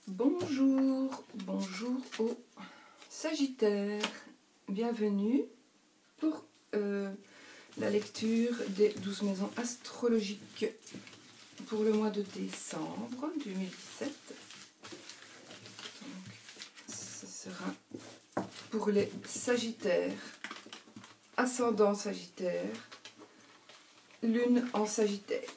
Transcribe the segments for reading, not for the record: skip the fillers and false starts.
Bonjour, bonjour aux Sagittaires. Bienvenue pour la lecture des 12 maisons astrologiques pour le mois de décembre 2017. Donc, ce sera pour les Sagittaires, ascendant Sagittaire, lune en Sagittaire.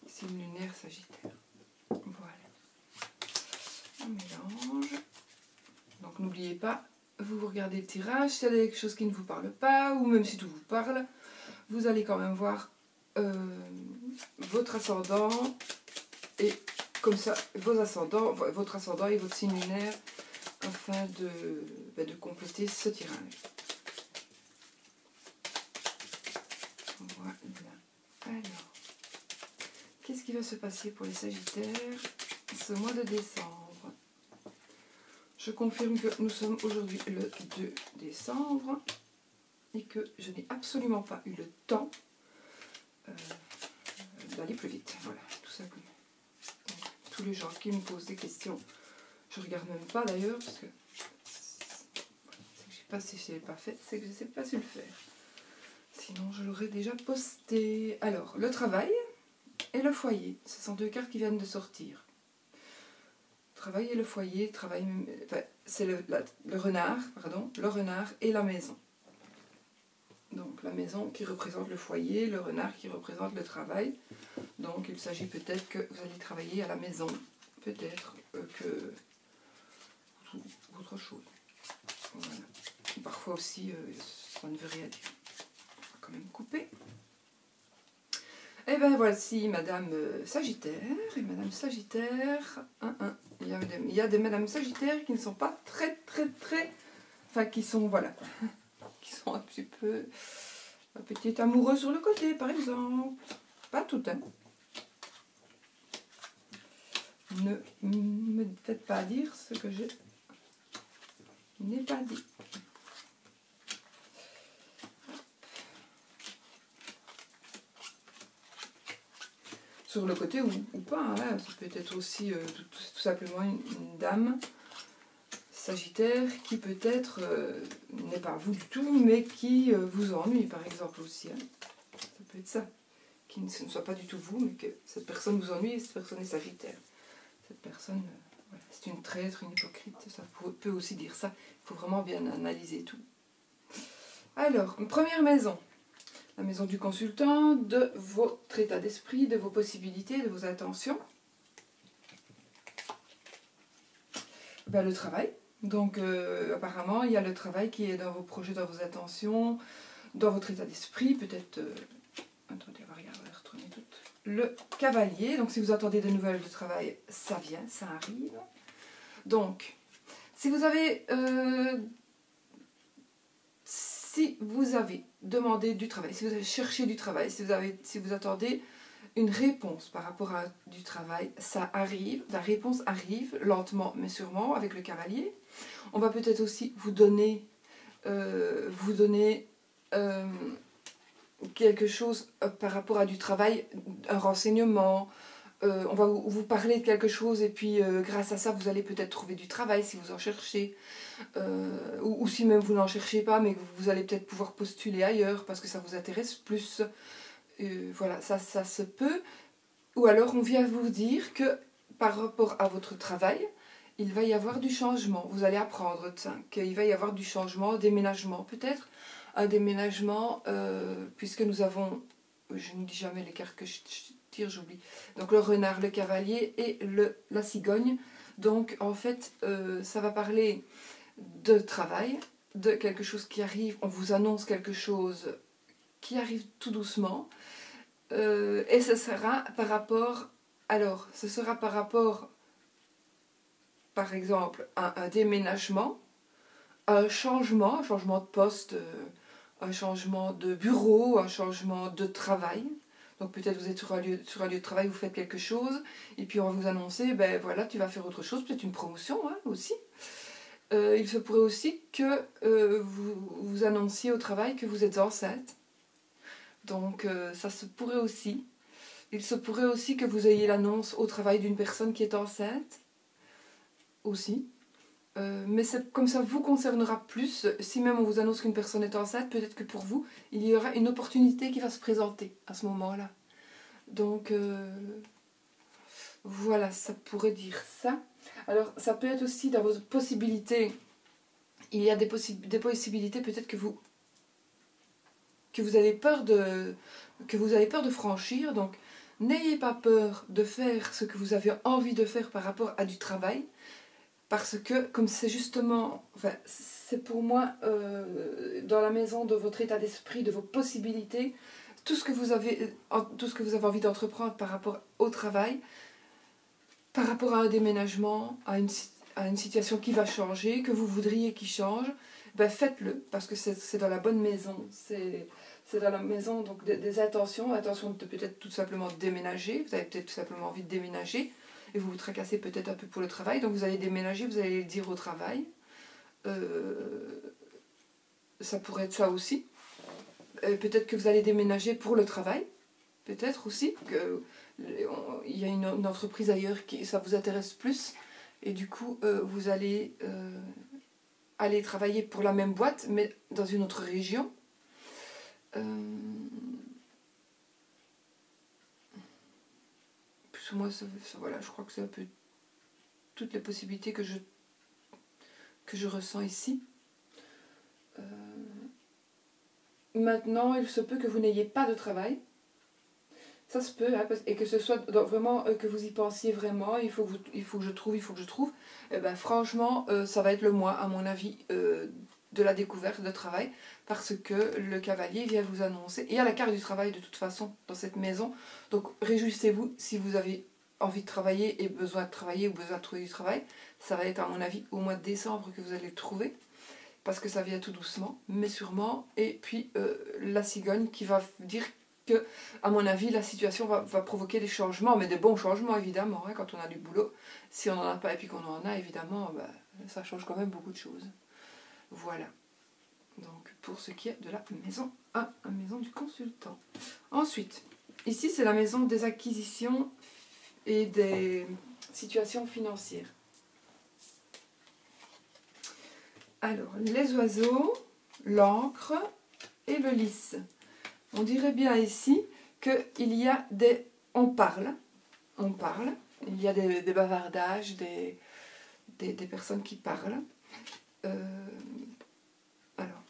Signe lunaire Sagittaire. Voilà. On mélange. Donc n'oubliez pas, vous regardez le tirage, s'il y a quelque chose qui ne vous parle pas, ou même si tout vous parle, vous allez quand même voir votre ascendant, et comme ça, vos ascendants, votre ascendant et votre signe lunaire, afin de compléter ce tirage. Voilà. Alors, qu'est-ce qui va se passer pour les Sagittaires ce mois de décembre? Je confirme que nous sommes aujourd'hui le 2 décembre et que je n'ai absolument pas eu le temps d'aller plus vite. Voilà, tout simplement. Donc, tous les gens qui me posent des questions, je ne regarde même pas d'ailleurs, parce que je ne sais pas si je ne l'ai pas fait, c'est que je ne sais pas si le faire. Sinon, je l'aurais déjà posté. Alors, le travail et le foyer, ce sont deux cartes qui viennent de sortir. Travail et le foyer, c'est le renard, pardon, le renard et la maison. Donc la maison qui représente le foyer, le renard qui représente le travail. Donc il s'agit peut-être que vous allez travailler à la maison, peut-être que autre chose. Voilà. Parfois aussi, ça ne veut rien dire. On va quand même couper. Et bien voici Madame Sagittaire et Madame Sagittaire. Il y a des Madame Sagittaire qui ne sont pas très, enfin qui sont, voilà, qui sont un petit peu petite amoureuse sur le côté, par exemple. Pas toutes, hein. Ne me faites pas dire ce que je n'ai pas dit. Sur le côté ou pas, hein, ça peut être aussi tout simplement une dame Sagittaire qui peut-être n'est pas vous du tout, mais qui vous ennuie par exemple aussi. Hein. Ça peut être ça. Ce ne soit pas du tout vous, mais que cette personne vous ennuie et cette personne est Sagittaire. Cette personne, voilà, c'est une traître, une hypocrite, ça peut aussi dire ça. Il faut vraiment bien analyser tout. Alors, première maison. La maison du consultant, de votre état d'esprit, de vos possibilités, de vos intentions. Ben, le travail. Donc, apparemment, il y a le travail qui est dans vos projets, dans vos intentions, dans votre état d'esprit. Peut-être... attendez, on va regarder, on va retourner tout. Le cavalier. Donc, si vous attendez des nouvelles de travail, ça vient, ça arrive. Donc, si vous avez... demandé du travail, si vous avez cherché du travail, si vous attendez une réponse par rapport à du travail, ça arrive, la réponse arrive lentement mais sûrement avec le cavalier. On va peut-être aussi vous donner quelque chose par rapport à du travail, un renseignement. On va vous parler de quelque chose et puis grâce à ça vous allez peut-être trouver du travail si vous en cherchez. Ou si même vous n'en cherchez pas, mais vous allez peut-être pouvoir postuler ailleurs parce que ça vous intéresse plus. Voilà, ça se peut. Ou alors on vient vous dire que par rapport à votre travail, il va y avoir du changement. Vous allez apprendre qu'il va y avoir du changement, déménagement peut-être. Un déménagement, puisque nous avons, je ne dis jamais les cartes que je tire, j'oublie. Donc le renard, le cavalier et la cigogne. Donc en fait, ça va parler de travail, de quelque chose qui arrive, on vous annonce quelque chose qui arrive tout doucement, et ce sera par rapport, par exemple, à un déménagement, un changement de poste, un changement de bureau, un changement de travail. Donc peut-être vous êtes sur un lieu de travail, vous faites quelque chose, et puis on va vous annoncer, ben voilà, tu vas faire autre chose, peut-être une promotion hein, aussi. Il se pourrait aussi que vous annonciez au travail que vous êtes enceinte. Donc ça se pourrait aussi. Il se pourrait aussi que vous ayez l'annonce au travail d'une personne qui est enceinte, aussi. Mais comme ça vous concernera plus, si même on vous annonce qu'une personne est enceinte, peut-être que pour vous, il y aura une opportunité qui va se présenter à ce moment-là. Donc, voilà, ça pourrait dire ça. Alors, ça peut être aussi dans vos possibilités. Il y a des possibilités peut-être que vous avez peur de franchir. Donc, n'ayez pas peur de faire ce que vous avez envie de faire par rapport à du travail. Parce que, comme c'est justement, enfin, c'est pour moi dans la maison de votre état d'esprit, de vos possibilités, tout ce que vous avez envie d'entreprendre par rapport au travail, par rapport à un déménagement, à une situation qui va changer, que vous voudriez qu'il change, ben faites-le, parce que c'est dans la bonne maison. C'est dans la maison donc des intentions de peut-être tout simplement déménager. Vous avez peut-être tout simplement envie de déménager, et vous vous tracassez peut-être un peu pour le travail, donc vous allez déménager, vous allez le dire au travail. Ça pourrait être ça aussi. Peut-être que vous allez déménager pour le travail, peut-être aussi il y a une entreprise ailleurs qui ça vous intéresse plus, et du coup vous allez aller travailler pour la même boîte mais dans une autre région. Plus ou moins voilà, je crois que c'est un peu toutes les possibilités que je ressens ici. Maintenant, il se peut que vous n'ayez pas de travail. Ça se peut, hein, et que ce soit vraiment que vous y pensiez vraiment, il faut que je trouve. Et ben, franchement, ça va être le mois, à mon avis, de la découverte de travail, parce que le cavalier vient vous annoncer. Et il y a la carte du travail de toute façon dans cette maison. Donc réjouissez-vous si vous avez envie de travailler et besoin de travailler ou besoin de trouver du travail. Ça va être, à mon avis, au mois de décembre que vous allez le trouver, parce que ça vient tout doucement, mais sûrement. Et puis la cigogne qui va dire que, à mon avis, la situation va provoquer des changements, mais des bons changements évidemment, hein, quand on a du boulot. Si on n'en a pas et puis qu'on en a, évidemment, bah, ça change quand même beaucoup de choses. Voilà. Donc, pour ce qui est de la maison 1, la maison du consultant. Ensuite, ici, c'est la maison des acquisitions et des situations financières. Alors, les oiseaux, l'encre et le lys. On dirait bien ici qu'il y a des... On parle, il y a des bavardages, des personnes qui parlent. Alors,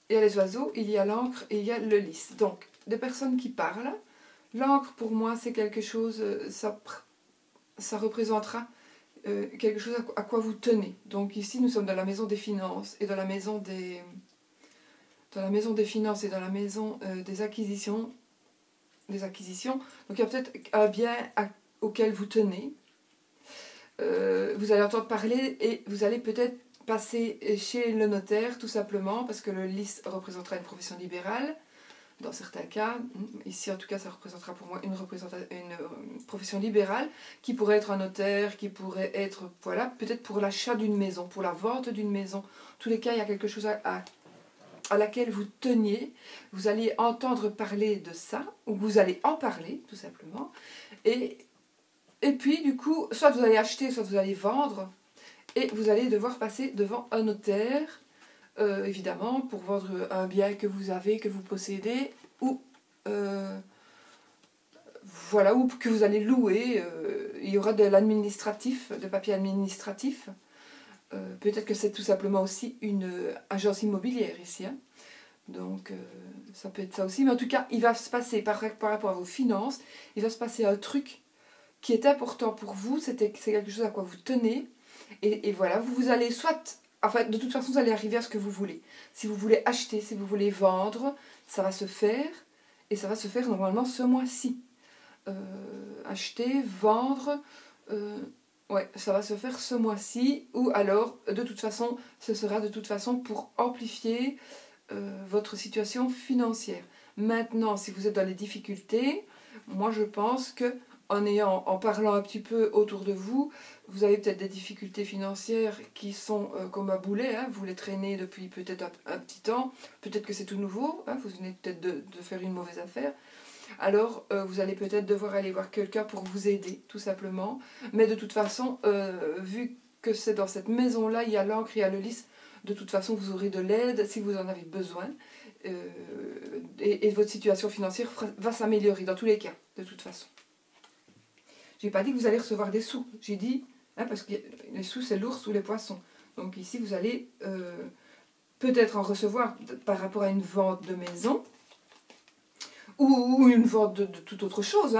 il y a les oiseaux, il y a l'encre et il y a le lys. Donc, des personnes qui parlent. L'encre, pour moi, c'est quelque chose, ça représentera quelque chose à quoi vous tenez. Donc ici, nous sommes dans la maison des finances et dans la maison des... Dans la maison des finances et dans la maison des acquisitions. Donc il y a peut-être un bien auquel vous tenez. Vous allez entendre parler et vous allez peut-être passer chez le notaire tout simplement parce que le lys représentera une profession libérale. Dans certains cas, ici en tout cas ça représentera pour moi une profession libérale qui pourrait être un notaire, qui pourrait être, voilà, peut-être pour l'achat d'une maison, pour la vente d'une maison. En tous les cas, il y a quelque chose à laquelle vous teniez, vous allez entendre parler de ça, ou vous allez en parler, tout simplement. Et puis, du coup, soit vous allez acheter, soit vous allez vendre, et vous allez devoir passer devant un notaire, évidemment, pour vendre un bien que vous avez, que vous possédez, ou, voilà, ou que vous allez louer. Il y aura de l'administratif, de papier administratif. Peut-être que c'est tout simplement aussi une agence immobilière ici. Hein. Donc, ça peut être ça aussi. Mais en tout cas, il va se passer, par rapport à vos finances, il va se passer un truc qui est important pour vous. C'est quelque chose à quoi vous tenez. Et voilà, vous allez soit... Enfin, de toute façon, vous allez arriver à ce que vous voulez. Si vous voulez acheter, si vous voulez vendre, ça va se faire. Et ça va se faire normalement ce mois-ci. Acheter, vendre... ouais, ça va se faire ce mois-ci, ou alors, de toute façon, ce sera de toute façon pour amplifier votre situation financière. Maintenant, si vous êtes dans les difficultés, moi je pense que en parlant un petit peu autour de vous, vous avez peut-être des difficultés financières qui sont comme un boulet, hein, vous les traînez depuis peut-être un petit temps, peut-être que c'est tout nouveau, hein, vous venez peut-être de faire une mauvaise affaire. alors vous allez peut-être devoir aller voir quelqu'un pour vous aider, tout simplement. Mais de toute façon, vu que c'est dans cette maison-là, il y a l'encre, il y a le lys, de toute façon, vous aurez de l'aide si vous en avez besoin. Et votre situation financière va s'améliorer dans tous les cas, de toute façon. J'ai pas dit que vous allez recevoir des sous. J'ai dit, parce que les sous, c'est l'ours ou les poissons. Donc ici, vous allez peut-être en recevoir par rapport à une vente de maison, ou une vente de toute autre chose,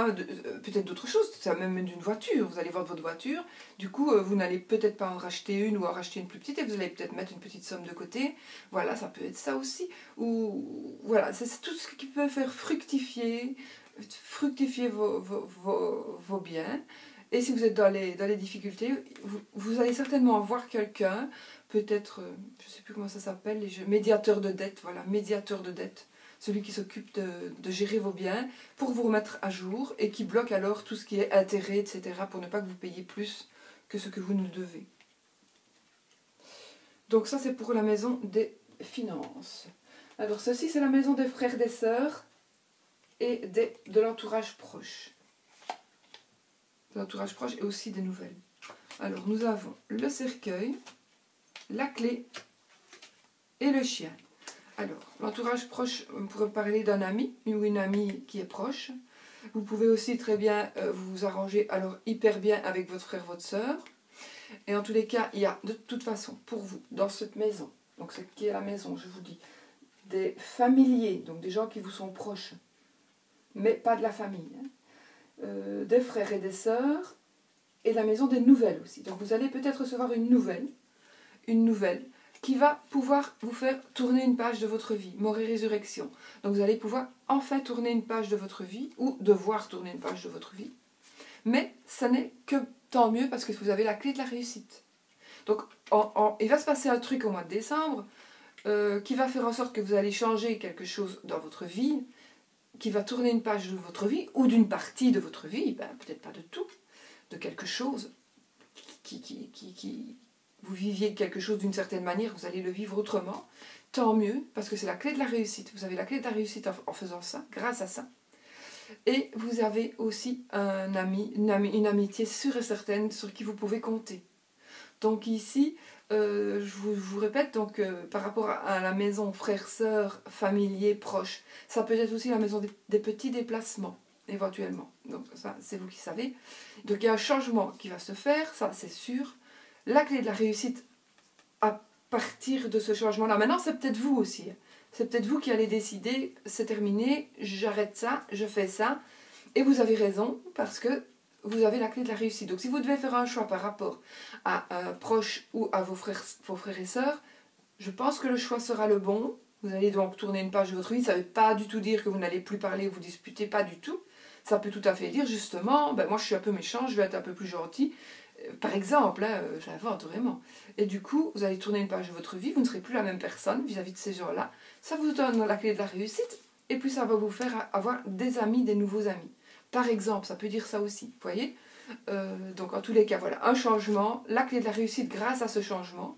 peut-être d'autre chose, ça même d'une voiture. Vous allez vendre votre voiture, du coup, vous n'allez peut-être pas en racheter une ou en racheter une plus petite, et vous allez peut-être mettre une petite somme de côté. Voilà, ça peut être ça aussi. Ou voilà, c'est tout ce qui peut faire fructifier vos biens. Et si vous êtes dans les difficultés, vous allez certainement voir quelqu'un, peut-être, je ne sais plus comment ça s'appelle, médiateur de dette, voilà, médiateur de dette. Celui qui s'occupe de gérer vos biens pour vous remettre à jour et qui bloque alors tout ce qui est intérêt, etc. pour ne pas que vous payiez plus que ce que vous nous devez. Donc ça, c'est pour la maison des finances. Alors ceci, c'est la maison des frères, des sœurs et de l'entourage proche. L'entourage proche et aussi des nouvelles. Alors nous avons le cercueil, la clé et le chien. Alors, l'entourage proche, on pourrait parler d'un ami ou une amie qui est proche. Vous pouvez aussi très bien vous arranger alors hyper bien avec votre frère, votre sœur. Et en tous les cas, il y a de toute façon pour vous, dans cette maison, donc ce qui est la maison, je vous dis, des familiers, donc des gens qui vous sont proches, mais pas de la famille, des frères et des sœurs, et la maison des nouvelles aussi. Donc vous allez peut-être recevoir une nouvelle, qui va pouvoir vous faire tourner une page de votre vie, mort et résurrection. Donc vous allez pouvoir enfin tourner une page de votre vie, ou devoir tourner une page de votre vie. Mais ça n'est que tant mieux parce que vous avez la clé de la réussite. Donc il va se passer un truc au mois de décembre qui va faire en sorte que vous allez changer quelque chose dans votre vie, qui va tourner une page de votre vie, ou d'une partie de votre vie, peut-être pas de tout, de quelque chose qui vous viviez quelque chose d'une certaine manière, vous allez le vivre autrement, tant mieux, parce que c'est la clé de la réussite. Vous avez la clé de la réussite en faisant ça, grâce à ça. Et vous avez aussi un ami, une amitié sûre et certaine sur qui vous pouvez compter. Donc ici, je vous répète, donc, par rapport à la maison frères, sœurs, familiers, proches, ça peut être aussi la maison des petits déplacements, éventuellement. Donc ça, c'est vous qui savez. Donc il y a un changement qui va se faire, ça c'est sûr. La clé de la réussite à partir de ce changement-là. Maintenant, c'est peut-être vous aussi. C'est peut-être vous qui allez décider, c'est terminé, j'arrête ça, je fais ça. Et vous avez raison, parce que vous avez la clé de la réussite. Donc si vous devez faire un choix par rapport à un proche ou à vos frères et sœurs, je pense que le choix sera le bon. Vous allez donc tourner une page de votre vie. Ça ne veut pas du tout dire que vous n'allez plus parler ou vous disputer, pas du tout. Ça peut tout à fait dire justement, moi je suis un peu méchant, je vais être un peu plus gentil. Par exemple, j'invente vraiment. Et du coup, vous allez tourner une page de votre vie, vous ne serez plus la même personne vis-à-vis de ces gens-là. Ça vous donne la clé de la réussite, et puis ça va vous faire avoir des amis, des nouveaux amis. Par exemple, ça peut dire ça aussi, vous voyez. Donc en tous les cas, voilà, un changement, la clé de la réussite grâce à ce changement,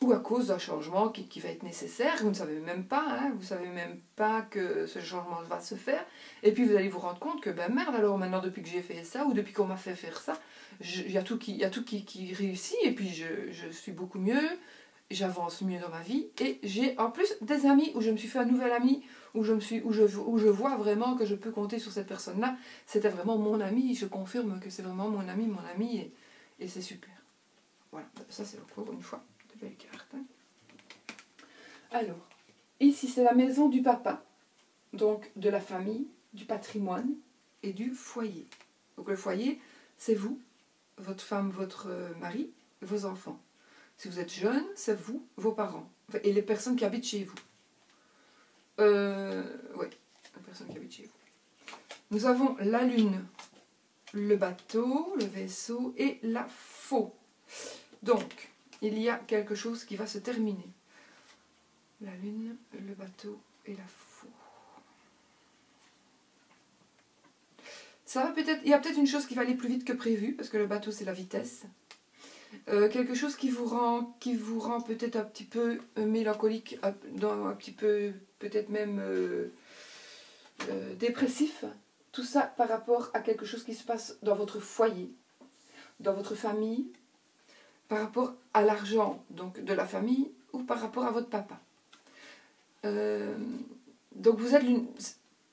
ou à cause d'un changement qui va être nécessaire, vous ne savez même pas, vous ne savez même pas que ce changement va se faire, et puis vous allez vous rendre compte que, merde, alors maintenant depuis que j'ai fait ça, ou depuis qu'on m'a fait faire ça, il y a tout qui réussit, et puis je suis beaucoup mieux, j'avance mieux dans ma vie, et j'ai en plus des amis, où je me suis fait un nouvel ami, où je vois vraiment que je peux compter sur cette personne-là, c'était vraiment mon ami, je confirme que c'est vraiment mon ami, et c'est super. Voilà, ça c'est encore une fois. Belle carte. Alors, ici c'est la maison du papa, donc de la famille, du patrimoine et du foyer. Donc le foyer, c'est vous, votre femme, votre mari, vos enfants. Si vous êtes jeune, c'est vous, vos parents, et les personnes qui habitent chez vous. Oui, les personnes qui habitent chez vous. Nous avons la lune, le bateau, le vaisseau et la faux. Donc, il y a quelque chose qui va se terminer. La lune, le bateau et la faux. Ça va peut-être. Il y a peut-être une chose qui va aller plus vite que prévu, parce que le bateau c'est la vitesse. Quelque chose qui vous rend peut-être un petit peu mélancolique, un petit peu peut-être même dépressif. Tout ça par rapport à quelque chose qui se passe dans votre foyer, dans votre famille, par rapport à l'argent donc de la famille ou par rapport à votre papa. Donc vous êtes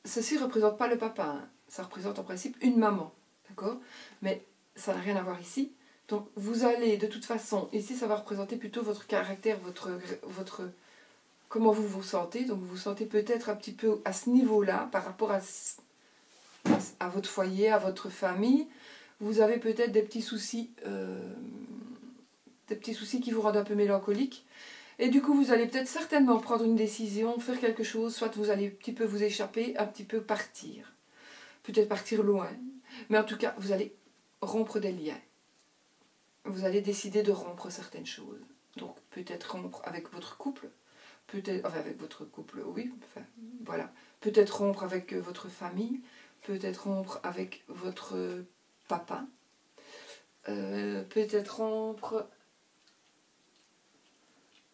ceci ne représente pas le papa, hein. Ça représente en principe une maman, d'accord? Mais ça n'a rien à voir ici. Donc vous allez de toute façon, ici ça va représenter plutôt votre caractère, votre comment vous vous sentez. Donc vous vous sentez peut-être un petit peu à ce niveau-là par rapport à votre foyer, à votre famille. Vous avez peut-être des petits soucis qui vous rendent un peu mélancolique. Et du coup, vous allez peut-être certainement prendre une décision, faire quelque chose, soit vous allez un petit peu vous échapper, un petit peu partir. Peut-être partir loin. Mais en tout cas, vous allez rompre des liens. Vous allez décider de rompre certaines choses. Donc, peut-être rompre avec votre couple. Peut-être, enfin, avec votre couple, oui. Enfin, voilà. Peut-être rompre avec votre famille. Peut-être rompre avec votre papa. Peut-être rompre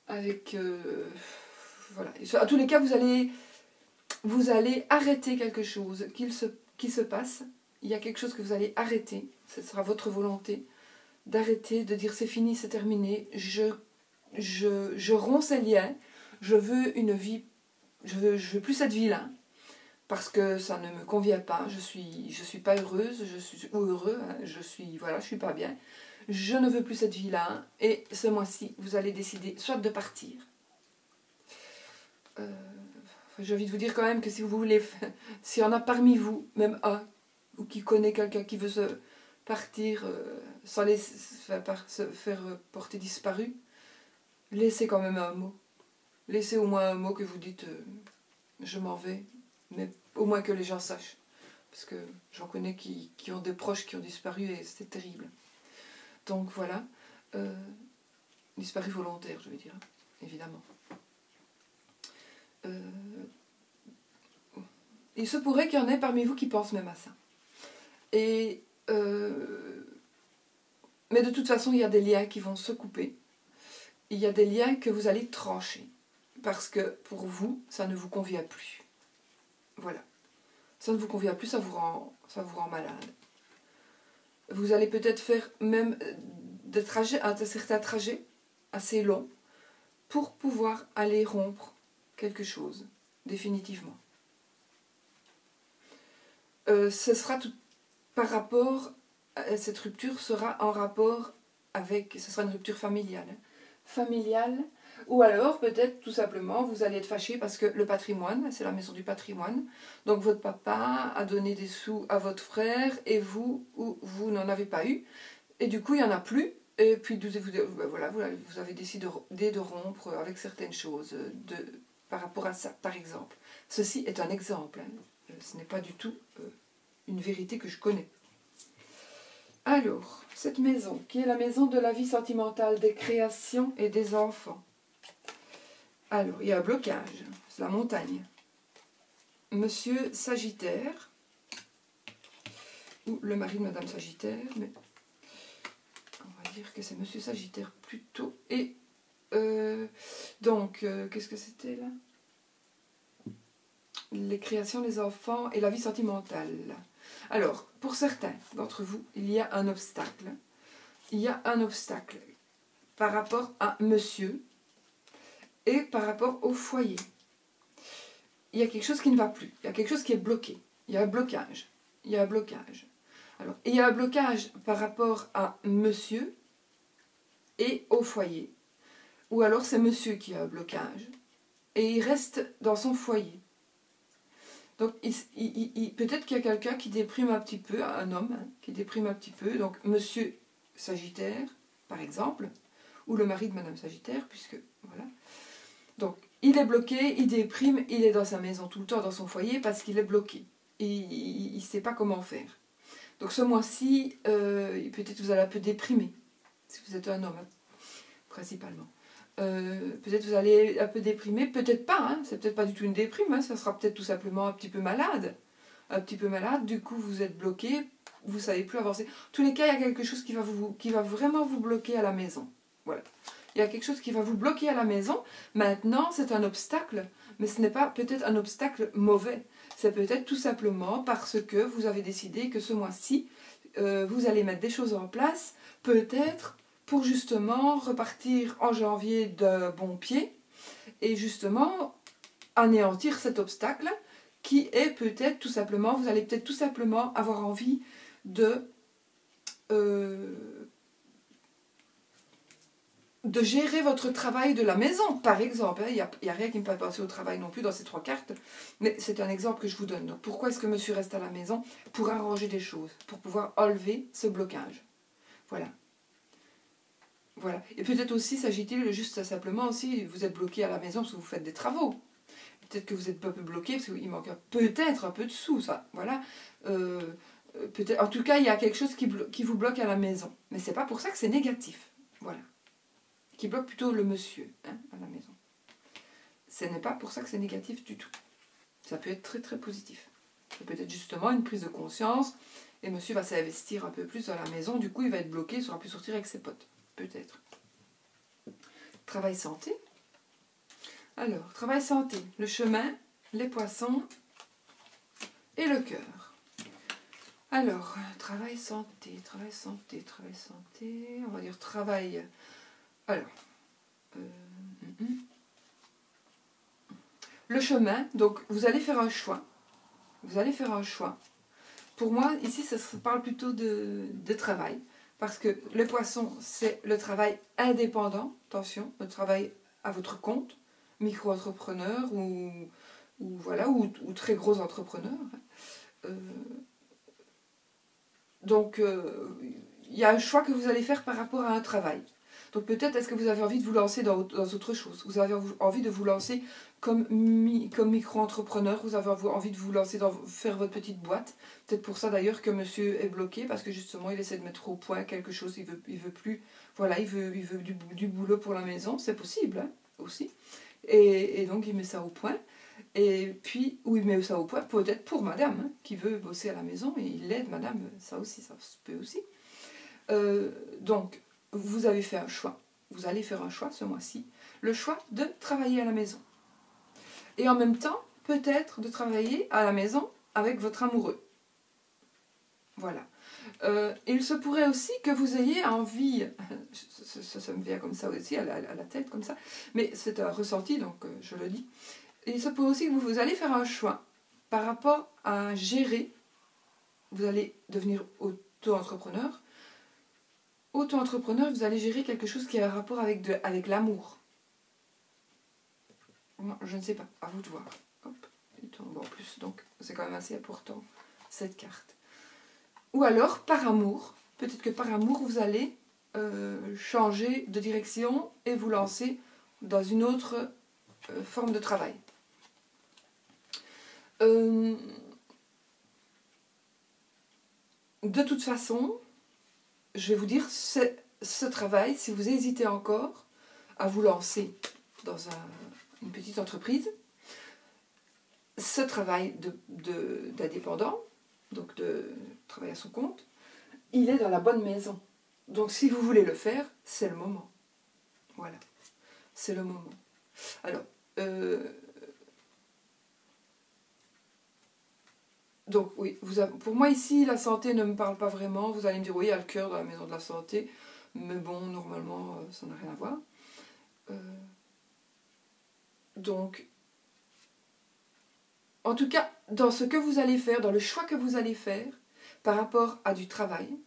avec... voilà. À tous les cas, vous allez arrêter quelque chose qui se passe. Il y a quelque chose que vous allez arrêter. Ce sera votre volonté d'arrêter, de dire c'est fini, c'est terminé. Je romps ces liens. Je veux une vie... Je veux plus cette vie-là. Parce que ça ne me convient pas. Je suis pas heureuse. Ou heureux. Hein, je suis pas bien. Je ne veux plus cette vie-là. Et ce mois-ci, vous allez décider soit de partir. J'ai envie de vous dire quand même que si vous voulez, s'il y en a parmi vous, même un, ou qui connaît quelqu'un qui veut se partir sans se faire porter disparu, laissez quand même un mot. Laissez au moins un mot que vous dites je m'en vais, mais au moins que les gens sachent. Parce que j'en connais qui ont des proches qui ont disparu et c'est terrible. Donc voilà, disparu volontaire, je veux dire, évidemment. Il se pourrait qu'il y en ait parmi vous qui pensent même à ça. Et mais de toute façon, il y a des liens qui vont se couper. Il y a des liens que vous allez trancher. Parce que pour vous, ça ne vous convient plus. Voilà. Ça ne vous convient plus, ça vous rend malade. Vous allez peut-être faire même certains trajets assez longs pour pouvoir aller rompre quelque chose, définitivement. Ce sera tout par rapport, cette rupture sera en rapport avec, ce sera une rupture familiale. Familiale, ou alors peut-être tout simplement vous allez être fâché parce que le patrimoine, c'est la maison du patrimoine, donc votre papa a donné des sous à votre frère et vous n'en avez pas eu, et du coup il n'y en a plus, et puis voilà, vous avez décidé de rompre avec certaines choses par rapport à ça, par exemple. Ceci est un exemple, hein. Ce n'est pas du tout une vérité que je connais. Alors, cette maison, qui est la maison de la vie sentimentale, des créations et des enfants. Alors, il y a un blocage, c'est la montagne. Monsieur Sagittaire, ou le mari de Madame Sagittaire, mais on va dire que c'est Monsieur Sagittaire plutôt. Et donc, qu'est-ce que c'était là? Les créations, les enfants et la vie sentimentale. Alors, pour certains d'entre vous, il y a un obstacle. Il y a un obstacle par rapport à monsieur et par rapport au foyer. Il y a quelque chose qui ne va plus. Il y a quelque chose qui est bloqué. Il y a un blocage. Il y a un blocage. Alors, il y a un blocage par rapport à monsieur et au foyer. Ou alors c'est monsieur qui a un blocage et il reste dans son foyer. Donc, peut-être qu'il y a quelqu'un qui déprime un petit peu, un homme qui déprime un petit peu. Donc, monsieur Sagittaire, par exemple, ou le mari de Madame Sagittaire, puisque, voilà. Donc, il est bloqué, il déprime, il est dans sa maison tout le temps, dans son foyer, parce qu'il est bloqué. Et il ne sait pas comment faire. Donc, ce mois-ci, peut-être vous allez un peu déprimer, si vous êtes un homme, hein, principalement. Peut-être vous allez un peu déprimer, peut-être pas, hein, c'est peut-être pas du tout une déprime, hein, ça sera peut-être tout simplement un petit peu malade, du coup vous êtes bloqué, vous savez plus avancer. En tous les cas, il y a quelque chose qui va vraiment vous bloquer à la maison. Voilà. Il y a quelque chose qui va vous bloquer à la maison. Maintenant, c'est un obstacle, mais ce n'est pas peut-être un obstacle mauvais. c'est peut-être tout simplement parce que vous avez décidé que ce mois-ci, vous allez mettre des choses en place, peut-être pour justement repartir en janvier de bon pied et justement anéantir cet obstacle qui est peut-être tout simplement, vous allez peut-être tout simplement avoir envie de gérer votre travail de la maison, par exemple. Il n'y a rien qui me fait penser au travail non plus dans ces 3 cartes, mais c'est un exemple que je vous donne. Donc, pourquoi est-ce que monsieur reste à la maison? Pour arranger des choses, pour pouvoir enlever ce blocage. Voilà. Voilà. Et peut-être aussi s'agit-il juste simplement aussi, vous êtes bloqué à la maison parce que vous faites des travaux. Peut-être que vous êtes un peu bloqué parce qu'il manque peut-être un peu de sous, ça. Voilà. En tout cas, il y a quelque chose qui vous bloque à la maison. Mais c'est pas pour ça que c'est négatif. Voilà. Qui bloque plutôt le monsieur à la maison. Ce n'est pas pour ça que c'est négatif du tout. Ça peut être très très positif. Ça peut être justement une prise de conscience et monsieur va s'investir un peu plus dans la maison. Du coup, il va être bloqué, il ne saura plus sortir avec ses potes. Peut-être. Travail santé. Alors, travail santé, le chemin, les poissons et le cœur. Alors, travail santé. On va dire travail. Alors, le chemin, donc vous allez faire un choix. Pour moi, ici, ça parle plutôt de travail. Parce que le poisson, c'est le travail indépendant. Attention, le travail à votre compte. Micro-entrepreneur ou très gros entrepreneur. Donc, il y a un choix que vous allez faire par rapport à un travail. Donc peut-être est-ce que vous avez envie de vous lancer dans autre chose. Vous avez envie de vous lancer comme micro-entrepreneur. Vous avez envie de vous lancer dans faire votre petite boîte. Peut-être pour ça d'ailleurs que monsieur est bloqué. Parce que justement il essaie de mettre au point quelque chose. Il veut plus. Voilà, il veut du boulot pour la maison. C'est possible aussi. Et donc il met ça au point. Et puis, où il met ça au point, peut-être pour madame, qui veut bosser à la maison, et il l'aide madame, ça aussi, ça se peut aussi. Donc, vous avez fait un choix. Vous allez faire un choix ce mois-ci. Le choix de travailler à la maison. Et en même temps, peut-être de travailler à la maison avec votre amoureux. Voilà. Il se pourrait aussi que vous ayez envie, ça me vient comme ça aussi, à la tête, comme ça, mais c'est un ressenti, donc je le dis. Il se pourrait aussi que vous allez faire un choix par rapport à gérer. Vous allez devenir auto-entrepreneur. Auto-entrepreneur, vous allez gérer quelque chose qui a un rapport avec l'amour. Je ne sais pas, à vous de voir. Hop, bon, en plus, donc c'est quand même assez important, cette carte. Ou alors, par amour, peut-être que par amour, vous allez changer de direction et vous lancer dans une autre forme de travail. De toute façon, je vais vous dire, ce travail, si vous hésitez encore à vous lancer dans une petite entreprise, ce travail d'indépendant, donc de travail à son compte, il est dans la bonne maison. Donc si vous voulez le faire, c'est le moment. Voilà, c'est le moment. Alors, donc oui, pour moi ici, la santé ne me parle pas vraiment. Vous allez me dire, oui, il y a le cœur dans la maison de la santé. Mais bon, normalement, ça n'a rien à voir. Donc, en tout cas, dans ce que vous allez faire, dans le choix que vous allez faire, par rapport à du travail,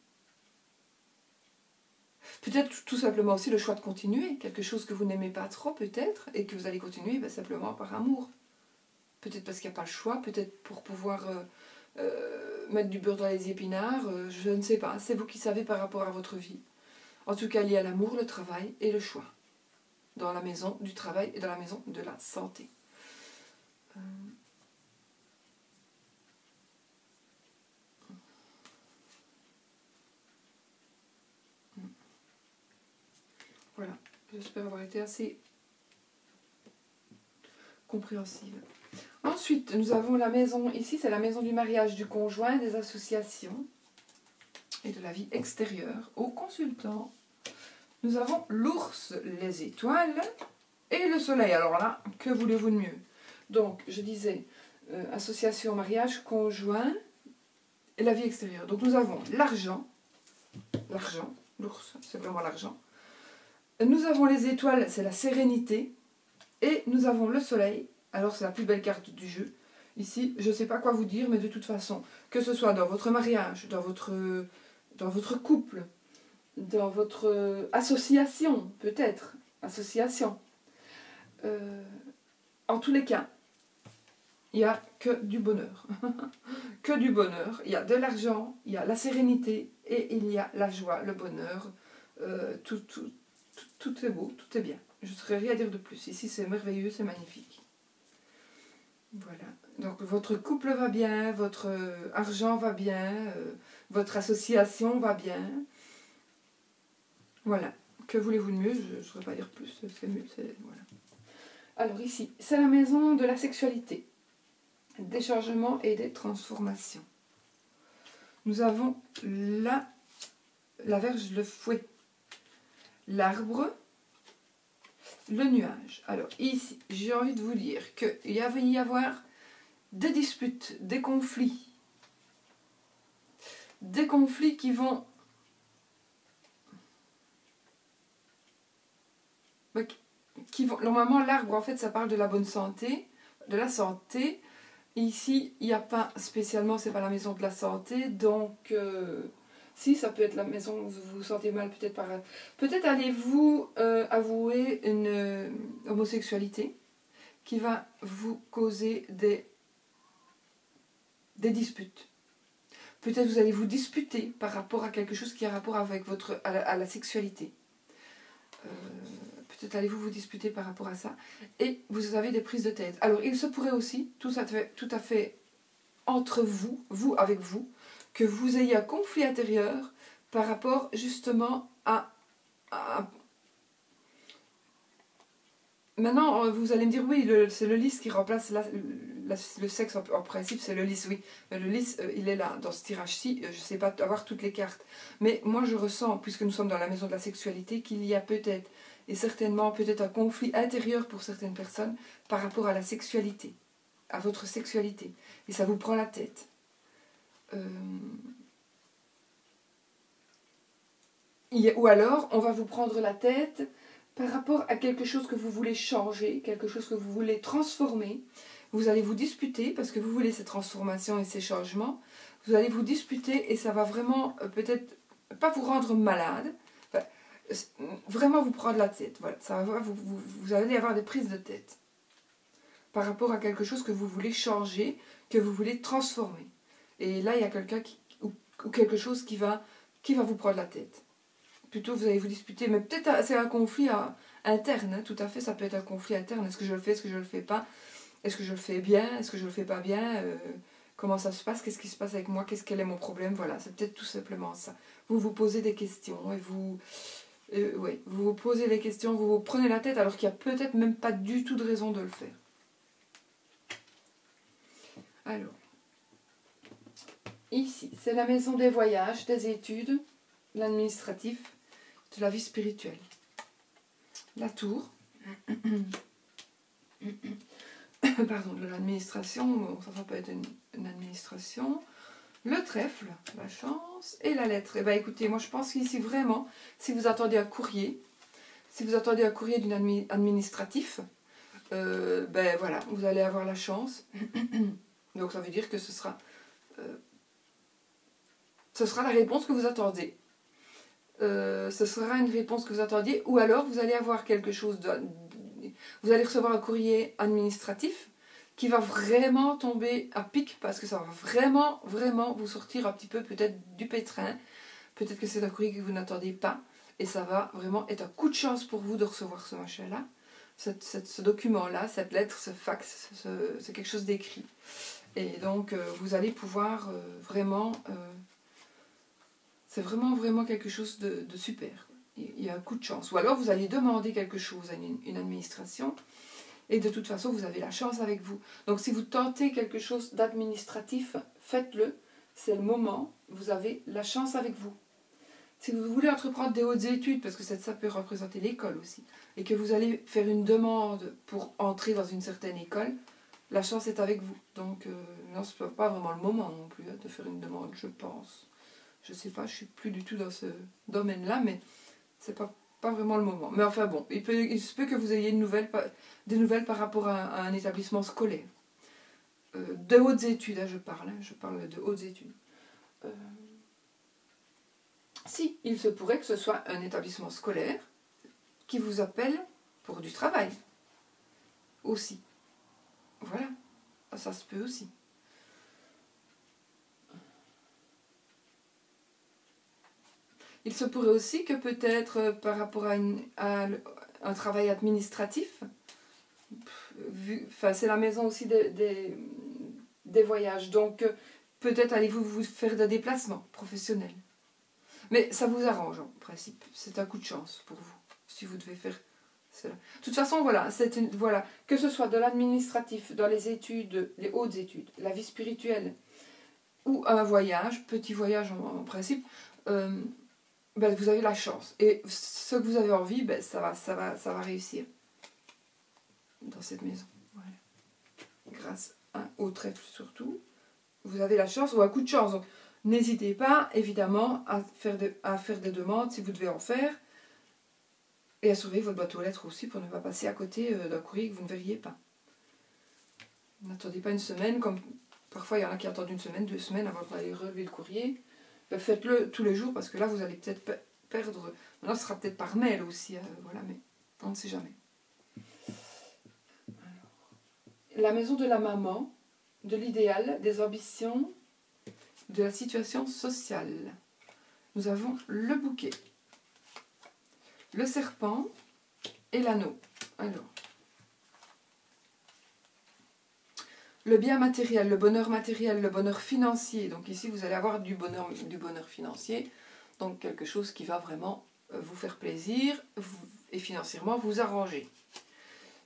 peut-être tout simplement aussi le choix de continuer, quelque chose que vous n'aimez pas trop peut-être, et que vous allez continuer simplement par amour. Peut-être parce qu'il n'y a pas le choix, peut-être pour pouvoir mettre du beurre dans les épinards, je ne sais pas, c'est vous qui savez par rapport à votre vie. En tout cas, il y a l'amour, le travail et le choix. Dans la maison du travail et dans la maison de la santé. Voilà, j'espère avoir été assez compréhensive. Ensuite, nous avons la maison, ici c'est la maison du mariage du conjoint, des associations et de la vie extérieure. Au consultant, nous avons l'ours, les étoiles et le soleil. Alors là, que voulez-vous de mieux? Donc, je disais, association, mariage, conjoint et la vie extérieure. Donc nous avons l'argent, l'ours, c'est vraiment l'argent. Nous avons les étoiles, c'est la sérénité. Et nous avons le soleil, alors c'est la plus belle carte du jeu. Ici, je ne sais pas quoi vous dire, mais de toute façon, que ce soit dans votre mariage, dans votre couple, dans votre association, peut-être, association, en tous les cas, il n'y a que du bonheur. Que du bonheur. Il y a de l'argent, il y a la sérénité et il y a la joie, le bonheur. Tout est beau, tout est bien. Je ne saurais rien dire de plus. Ici, c'est merveilleux, c'est magnifique. Voilà. Donc, votre couple va bien, votre argent va bien, votre association va bien. Voilà. Que voulez-vous de mieux? Je ne saurais pas dire plus. C'est mieux. Voilà. Alors, ici, c'est la maison de la sexualité. Des changements et des transformations. Nous avons la verge, le fouet, l'arbre, le nuage. Alors ici, j'ai envie de vous dire qu'il va y avoir des disputes, des conflits qui vont normalement, l'arbre, en fait, ça parle de la bonne santé, de la santé. Ici, il n'y a pas spécialement, c'est pas la maison de la santé, donc si, ça peut être la maison où vous vous sentez mal, peut-être allez-vous avouer une homosexualité qui va vous causer des disputes. Peut-être vous allez vous disputer par rapport à quelque chose qui a rapport avec à la sexualité. Peut-être allez-vous vous disputer par rapport à ça. Et vous avez des prises de tête. Alors, il se pourrait aussi, tout à fait entre vous avec vous, que vous ayez un conflit intérieur par rapport justement à Maintenant, vous allez me dire, oui, c'est le lys qui remplace le sexe, en principe, c'est le lys, oui. Mais le lys, il est là, dans ce tirage-ci, je ne sais pas avoir toutes les cartes. Mais moi, je ressens, puisque nous sommes dans la maison de la sexualité, qu'il y a peut-être, et certainement peut-être un conflit intérieur pour certaines personnes par rapport à la sexualité, à votre sexualité. Et ça vous prend la tête. Ou alors, on va vous prendre la tête par rapport à quelque chose que vous voulez changer, quelque chose que vous voulez transformer. Vous allez vous disputer parce que vous voulez ces transformations et ces changements. Vous allez vous disputer et ça va vraiment peut-être pas vous rendre malade, enfin, vraiment vous prendre la tête. Voilà, ça va, vous allez avoir des prises de tête par rapport à quelque chose que vous voulez changer, que vous voulez transformer. Et là, il y a quelqu'un ou quelque chose qui va vous prendre la tête. Plutôt, vous allez vous disputer, mais peut-être c'est un conflit interne, hein, tout à fait, ça peut être un conflit interne. Est-ce que je le fais, est-ce que je ne le fais pas? Est-ce que je le fais bien, est-ce que je ne le fais pas bien? Comment ça se passe? Qu'est-ce qui se passe avec moi? Quel est mon problème? Voilà, c'est peut-être tout simplement ça. Vous vous posez des questions et vous vous posez des questions, vous vous prenez la tête alors qu'il n'y a peut-être même pas du tout de raison de le faire. Alors, ici, c'est la maison des voyages, des études, l'administratif, de la vie spirituelle. La tour, pardon, de l'administration, bon, ça peut être une administration, le trèfle, la chance, et la lettre. Et bien écoutez, moi je pense qu'ici vraiment, si vous attendez un courrier, d'une administratif, ben voilà, vous allez avoir la chance. Donc ça veut dire que ce sera la réponse que vous attendez. Ce sera une réponse que vous attendiez, ou alors vous allez avoir quelque chose vous allez recevoir un courrier administratif qui va vraiment tomber à pic parce que ça va vraiment vous sortir un petit peu peut-être du pétrin, peut-être que c'est un courrier que vous n'attendez pas et ça va vraiment être un coup de chance pour vous de recevoir ce machin-là, ce document-là, cette lettre, ce fax, c'est quelque chose d'écrit et donc vous allez pouvoir vraiment c'est vraiment quelque chose de super. Il y a un coup de chance. Ou alors vous allez demander quelque chose à une administration et de toute façon vous avez la chance avec vous. Donc si vous tentez quelque chose d'administratif, faites-le. C'est le moment. Vous avez la chance avec vous. Si vous voulez entreprendre des hautes études, parce que ça peut représenter l'école aussi, et que vous allez faire une demande pour entrer dans une certaine école, la chance est avec vous. Donc, non, ce n'est pas vraiment le moment non plus de faire une demande, je pense. Je ne sais pas, je ne suis plus du tout dans ce domaine-là, mais c'est pas vraiment le moment. Mais enfin bon, il se peut que vous ayez des nouvelles par rapport à un établissement scolaire. De hautes études, je parle de hautes études. Si, il se pourrait que ce soit un établissement scolaire qui vous appelle pour du travail. Aussi. Voilà, ça se peut aussi. Il se pourrait aussi que peut-être par rapport à un travail administratif, c'est la maison aussi des voyages, donc peut-être allez-vous vous faire des déplacements professionnels. Mais ça vous arrange en principe, c'est un coup de chance pour vous, si vous devez faire cela. De toute façon, voilà, que ce soit de l'administratif, dans les études, les hautes études, la vie spirituelle, ou un voyage, petit voyage en principe, vous avez la chance. Et ce que vous avez envie, ça va réussir dans cette maison. Voilà. Grâce au trèfle surtout. Vous avez la chance ou un coup de chance. Donc, n'hésitez pas, évidemment, à faire des demandes si vous devez en faire. Et à surveiller votre boîte aux lettres aussi pour ne pas passer à côté d'un courrier que vous ne verriez pas. N'attendez pas une semaine, comme parfois il y en a qui attendent une semaine, 2 semaines avant d'aller relever le courrier. Faites-le tous les jours parce que là vous allez peut-être perdre. Maintenant ce sera peut-être par mail aussi, voilà, mais on ne sait jamais. Alors, la maison de la maman, de l'idéal, des ambitions, de la situation sociale. Nous avons le bouquet, le serpent et l'anneau. Alors, le bien matériel, le bonheur financier. Donc ici, vous allez avoir du bonheur financier. Donc quelque chose qui va vraiment vous faire plaisir et financièrement vous arranger.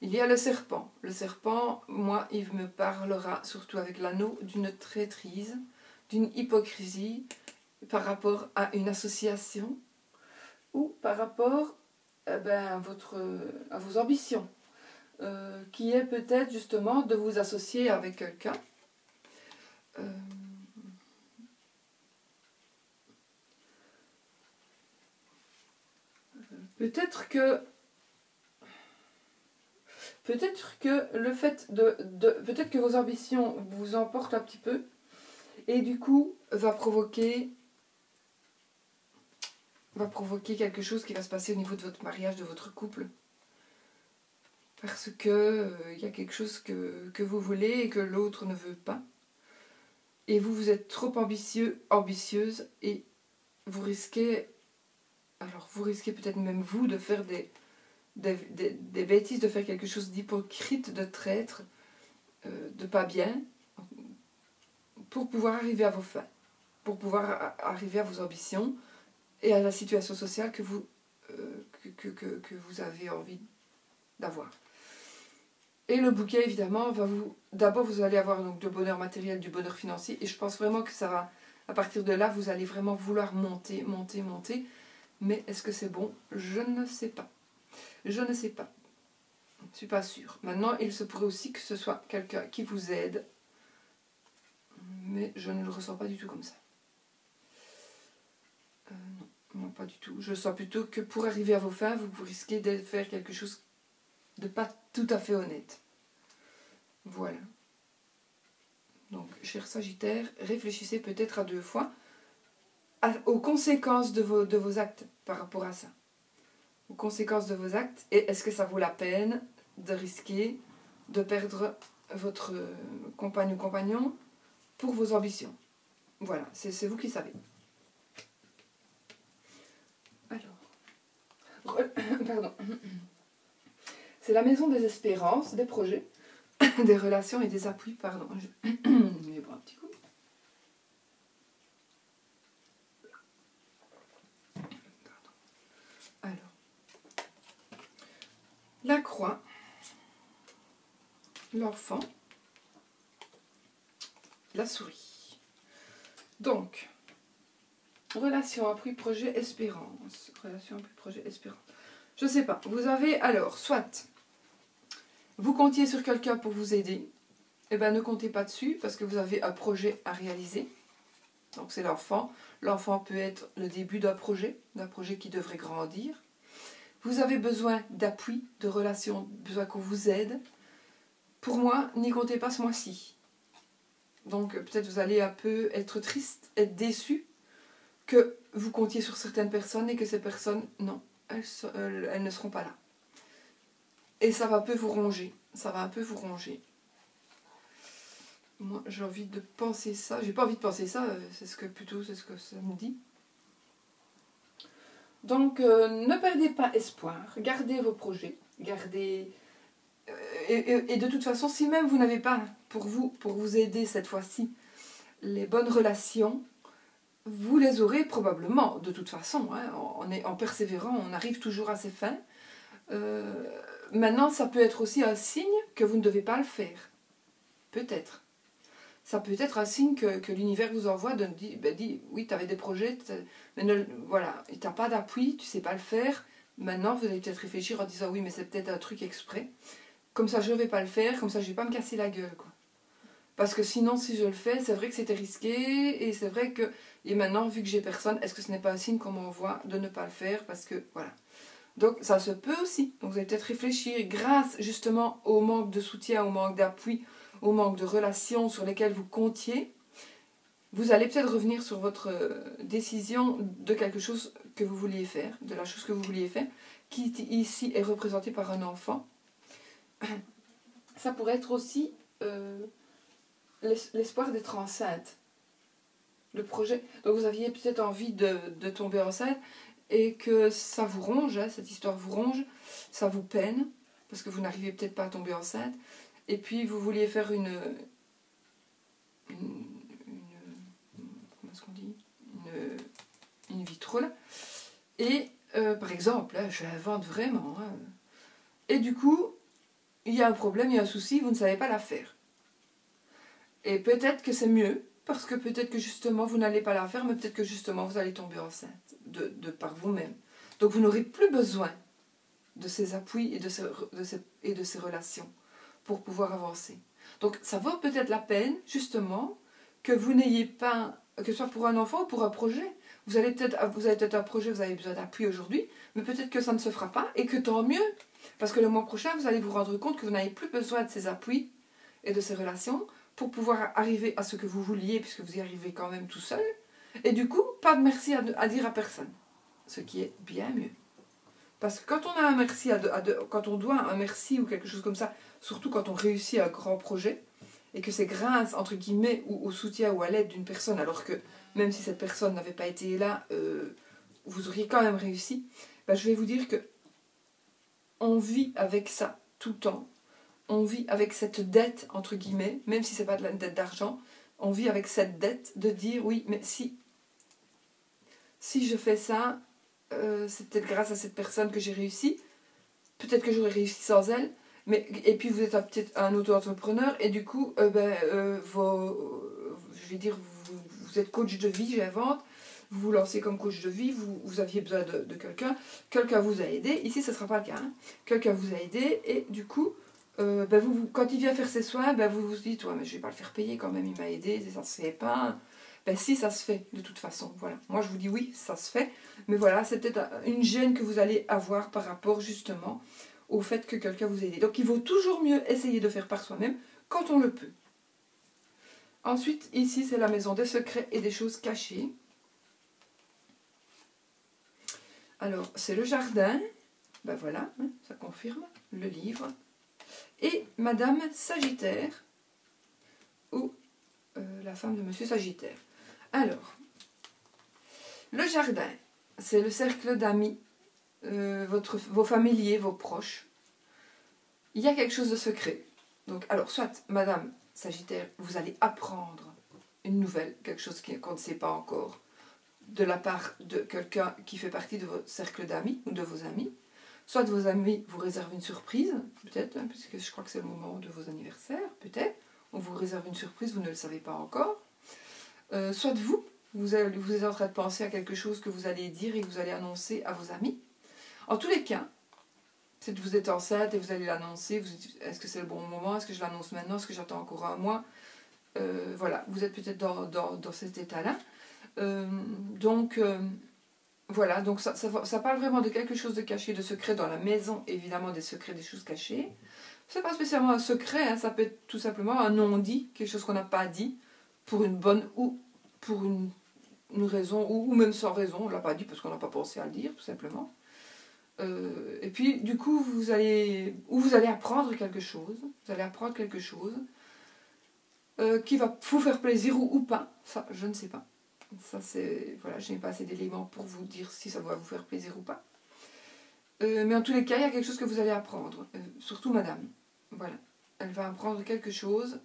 Il y a le serpent. Le serpent, moi, il me parlera surtout avec l'anneau d'une traîtrise, d'une hypocrisie par rapport à une association ou par rapport à vos ambitions. Qui est peut-être justement de vous associer avec quelqu'un. Peut-être que le fait peut-être que vos ambitions vous emportent un petit peu et du coup va provoquer quelque chose qui va se passer au niveau de votre mariage, de votre couple. Parce que y a quelque chose que vous voulez et que l'autre ne veut pas. Et vous êtes trop ambitieuse et vous risquez peut-être même vous de faire des bêtises, de faire quelque chose d'hypocrite, de traître, de pas bien, pour pouvoir arriver à vos fins, pour pouvoir arriver à vos ambitions et à la situation sociale que vous avez envie d'avoir. Et le bouquet, évidemment, d'abord vous allez avoir donc, du bonheur matériel, du bonheur financier, et je pense vraiment que ça va, à partir de là, vous allez vraiment vouloir monter. Mais est-ce que c'est bon? Je ne sais pas. Je ne sais pas. Je ne suis pas sûre. Maintenant, il se pourrait aussi que ce soit quelqu'un qui vous aide, mais je ne le ressens pas du tout comme ça. Non, pas du tout. Je sens plutôt que pour arriver à vos fins, vous risquez de faire quelque chose de pas tout à fait honnête. Voilà. Donc, cher Sagittaire, réfléchissez peut-être à 2 fois aux conséquences de vos actes par rapport à ça. Aux conséquences de vos actes, et est-ce que ça vaut la peine de risquer de perdre votre compagne ou compagnon pour vos ambitions. Voilà, c'est vous qui savez. Alors, pardon. C'est la maison des espérances, des projets, des relations et des appuis, pardon. Je vais boire un petit coup. Alors, la croix, l'enfant, la souris. Donc, relation, appui, projet, espérance. Relation, appui, projet, espérance. Je sais pas. Vous avez alors, soit vous comptiez sur quelqu'un pour vous aider, eh ben, ne comptez pas dessus parce que vous avez un projet à réaliser. Donc c'est l'enfant. L'enfant peut être le début d'un projet qui devrait grandir. Vous avez besoin d'appui, de relations, besoin qu'on vous aide. Pour moi, n'y comptez pas ce mois-ci. Donc peut-être vous allez un peu être triste, être déçu que vous comptiez sur certaines personnes et que ces personnes, non, elles ne seront pas là. Et ça va un peu vous ronger. Ça va un peu vous ronger. Moi, j'ai envie de penser ça. J'ai pas envie de penser ça, c'est ce que ça me dit. Donc, ne perdez pas espoir. Gardez vos projets. Gardez... et de toute façon, si même vous n'avez pas, pour vous aider cette fois-ci, les bonnes relations, vous les aurez probablement, de toute façon. Hein, en persévérant, on arrive toujours à ses fins. Maintenant, ça peut être aussi un signe que vous ne devez pas le faire. Peut-être. Ça peut être un signe que l'univers vous envoie, dit oui, tu avais des projets, mais voilà, tu n'as pas d'appui, tu ne sais pas le faire. Maintenant, vous allez peut-être réfléchir en disant oui, mais c'est peut-être un truc exprès. Comme ça, je ne vais pas le faire, comme ça, je ne vais pas me casser la gueule, quoi. Parce que sinon, si je le fais, c'est vrai que c'était risqué, et c'est vrai que... Et maintenant, vu que j'ai personne, est-ce que ce n'est pas un signe qu'on m'envoie de ne pas le faire? Parce que, voilà. Donc, ça se peut aussi. Donc, vous allez peut-être réfléchir, grâce justement au manque de soutien, au manque d'appui, au manque de relations sur lesquelles vous comptiez, vous allez peut-être revenir sur votre décision de quelque chose que vous vouliez faire, de la chose que vous vouliez faire, qui ici est représentée par un enfant. Ça pourrait être aussi l'espoir d'être enceinte. Le projet. Donc vous aviez peut-être envie de tomber enceinte et que ça vous ronge, hein, cette histoire vous ronge, ça vous peine, parce que vous n'arrivez peut-être pas à tomber enceinte. Et puis vous vouliez faire comment est-ce qu'on dit, une vitrole. Et par exemple, là, je l'invente vraiment. Hein, et du coup, il y a un problème, il y a un souci, vous ne savez pas la faire. Et peut-être que c'est mieux, parce que peut-être que justement vous n'allez pas la faire, mais peut-être que justement vous allez tomber enceinte de par vous-même. Donc vous n'aurez plus besoin de ces appuis et de ces relations pour pouvoir avancer. Donc ça vaut peut-être la peine, justement, que vous n'ayez pas, que ce soit pour un enfant ou pour un projet. Vous avez peut-être un projet, vous avez besoin d'appui aujourd'hui, mais peut-être que ça ne se fera pas, et que tant mieux. Parce que le mois prochain, vous allez vous rendre compte que vous n'avez plus besoin de ces appuis et de ces relations pour pouvoir arriver à ce que vous vouliez, puisque vous y arrivez quand même tout seul. Et du coup, pas de merci à dire à personne. Ce qui est bien mieux. Parce que quand on a un merci, quand on doit un merci ou quelque chose comme ça, surtout quand on réussit un grand projet, et que c'est grâce, entre guillemets, au soutien ou à l'aide d'une personne, alors que même si cette personne n'avait pas été là, vous auriez quand même réussi, ben, je vais vous dire que on vit avec ça tout le temps. On vit avec cette dette, entre guillemets, même si ce n'est pas de la dette d'argent, on vit avec cette dette de dire, oui, mais si je fais ça, c'est peut-être grâce à cette personne que j'ai réussi, peut-être que j'aurais réussi sans elle, et puis vous êtes peut-être un auto-entrepreneur, et du coup, je vais dire, vous êtes coach de vie, j'invente, vous vous lancez comme coach de vie, vous aviez besoin de quelqu'un vous a aidé, ici ce ne sera pas le cas, hein. Quelqu'un vous a aidé, et du coup, quand il vient faire ses soins, vous vous dites, ouais, mais je ne vais pas le faire payer quand même, il m'a aidé, ça ne se fait pas. Si, ça se fait, de toute façon. Voilà. Moi, je vous dis oui, ça se fait. Mais voilà, c'est peut-être une gêne que vous allez avoir par rapport, justement, au fait que quelqu'un vous a aidé. Donc, il vaut toujours mieux essayer de faire par soi-même quand on le peut. Ensuite, ici, c'est la maison des secrets et des choses cachées. Alors, c'est le jardin. Ben voilà, hein, ça confirme. Le livre. Et Madame Sagittaire, ou la femme de Monsieur Sagittaire. Alors, le jardin, c'est le cercle d'amis, vos familiers, vos proches. Il y a quelque chose de secret. Donc, alors, soit, Madame Sagittaire, vous allez apprendre une nouvelle, quelque chose qu'on ne sait pas encore, de la part de quelqu'un qui fait partie de votre cercle d'amis ou de vos amis. Soit vos amis vous réservent une surprise, peut-être, hein, puisque je crois que c'est le moment de vos anniversaires, peut-être. On vous réserve une surprise, vous ne le savez pas encore. Soit vous êtes en train de penser à quelque chose que vous allez dire et que vous allez annoncer à vos amis. En tous les cas, Peut-être que vous êtes enceinte et vous allez l'annoncer. Est-ce que c'est le bon moment? Est-ce que je l'annonce maintenant? Est-ce que j'attends encore un mois? Voilà, vous êtes peut-être dans cet état-là. Voilà, donc ça parle vraiment de quelque chose de caché, de secret dans la maison, évidemment des secrets, des choses cachées. C'est pas spécialement un secret, hein, ça peut être tout simplement un non-dit, quelque chose qu'on n'a pas dit, pour une bonne ou pour une raison, ou même sans raison, on ne l'a pas dit parce qu'on n'a pas pensé à le dire, tout simplement. Et puis, du coup, vous allez apprendre quelque chose, qui va vous faire plaisir ou pas, ça, je ne sais pas. Ça, c'est, voilà, je n'ai pas assez d'éléments pour vous dire si ça va vous faire plaisir ou pas. Mais en tous les cas, il y a quelque chose que vous allez apprendre, surtout madame. Voilà, elle va apprendre quelque chose,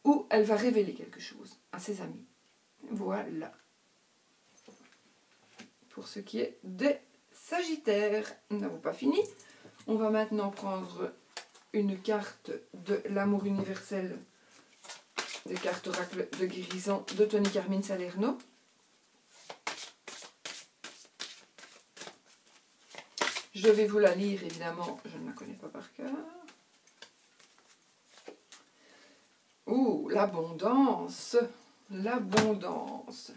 ou elle va révéler quelque chose à ses amis. Voilà. Pour ce qui est des Sagittaires, nous n'avons pas fini. On va maintenant prendre une carte de l'amour universel, des cartes oracle de guérison de Tony Carmine Salerno. Je vais vous la lire, évidemment, je ne la connais pas par cœur. Ouh, l'abondance, l'abondance.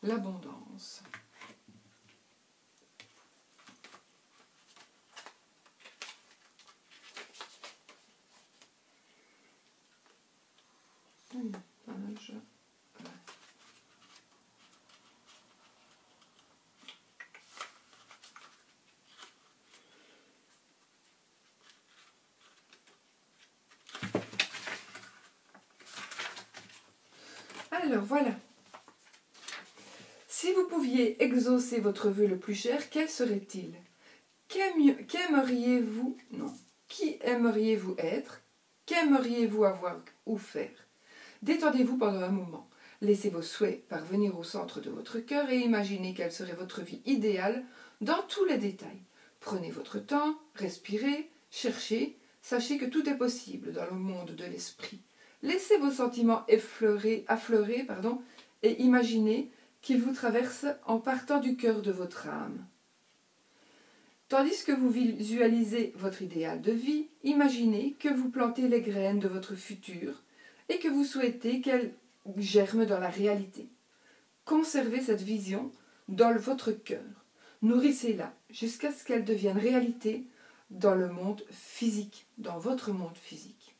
L'abondance. Alors voilà. Si vous pouviez exaucer votre vœu le plus cher, quel serait-il? Qu'aimeriez-vous? Non. Qui aimeriez-vous être? Qu'aimeriez-vous avoir ou faire? Détendez-vous pendant un moment. Laissez vos souhaits parvenir au centre de votre cœur et imaginez quelle serait votre vie idéale dans tous les détails. Prenez votre temps, respirez, cherchez, sachez que tout est possible dans le monde de l'esprit. Laissez vos sentiments affleurer, et imaginez qu'ils vous traversent en partant du cœur de votre âme. Tandis que vous visualisez votre idéal de vie, imaginez que vous plantez les graines de votre futur et que vous souhaitez qu'elles germent dans la réalité. Conservez cette vision dans votre cœur. Nourrissez-la jusqu'à ce qu'elle devienne réalité dans le monde physique, dans votre monde physique.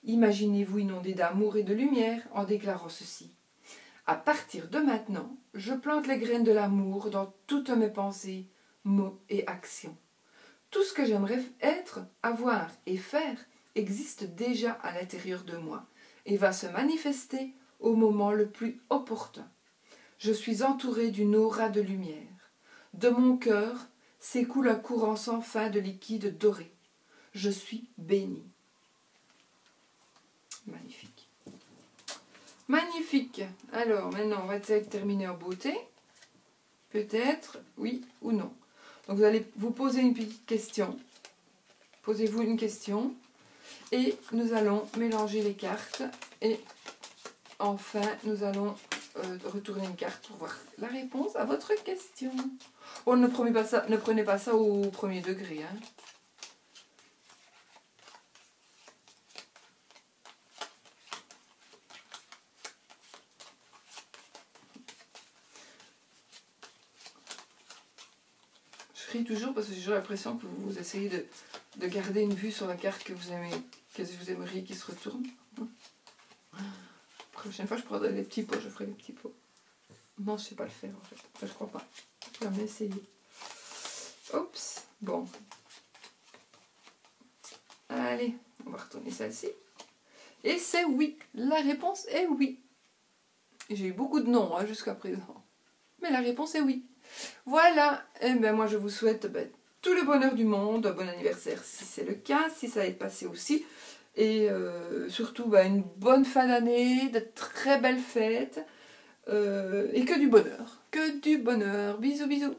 Imaginez-vous inondé d'amour et de lumière en déclarant ceci. À partir de maintenant, je plante les graines de l'amour dans toutes mes pensées, mots et actions. Tout ce que j'aimerais être, avoir et faire existe déjà à l'intérieur de moi et va se manifester au moment le plus opportun. Je suis entourée d'une aura de lumière. De mon cœur s'écoule un courant sans fin de liquide doré. Je suis bénie. Magnifique. Magnifique. Alors, maintenant, on va essayer de terminer en beauté. Peut-être, oui ou non. Donc, vous allez vous poser une petite question. Posez-vous une question. Et nous allons mélanger les cartes. Et enfin, nous allons retourner une carte pour voir la réponse à votre question. Oh, ne prenez pas ça au premier degré, hein. Je ris toujours parce que j'ai l'impression que vous essayez de garder une vue sur la carte que vous aimeriez qu'il se retourne. La prochaine fois, je prendrai les petits pots, je ferai les petits pots. Non, je ne sais pas le faire en fait. Enfin, je crois pas. Je vais essayer. Oups. Bon. Allez, on va retourner celle-ci. Et c'est oui. La réponse est oui. J'ai eu beaucoup de non hein, jusqu'à présent. Mais la réponse est oui. Voilà. Et bien moi je vous souhaite tout le bonheur du monde. Un bon anniversaire si c'est le cas. Si ça va être passé aussi. Et surtout une bonne fin d'année. De très belles fêtes. Et que du bonheur. Que du bonheur. Bisous bisous.